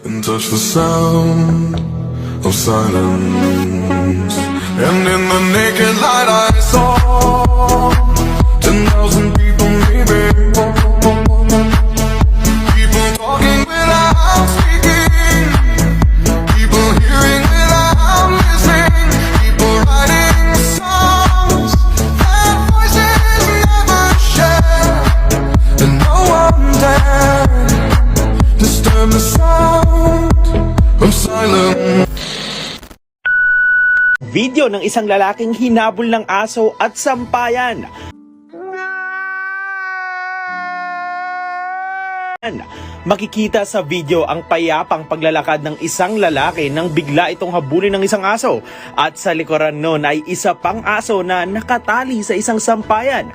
and touch the sound of silence. And in the naked light I saw 10,000 people, maybe. People talking without speaking, people hearing without listening, people writing songs that voices never share, and no one dare disturb the sound of silence. Video ng isang lalaking hinabol ng aso at sampayan. Makikita sa video ang payapang paglalakad ng isang lalaki nang bigla itong habulin ng isang aso. At sa likuran nun ay isa pang aso na nakatali sa isang sampayan.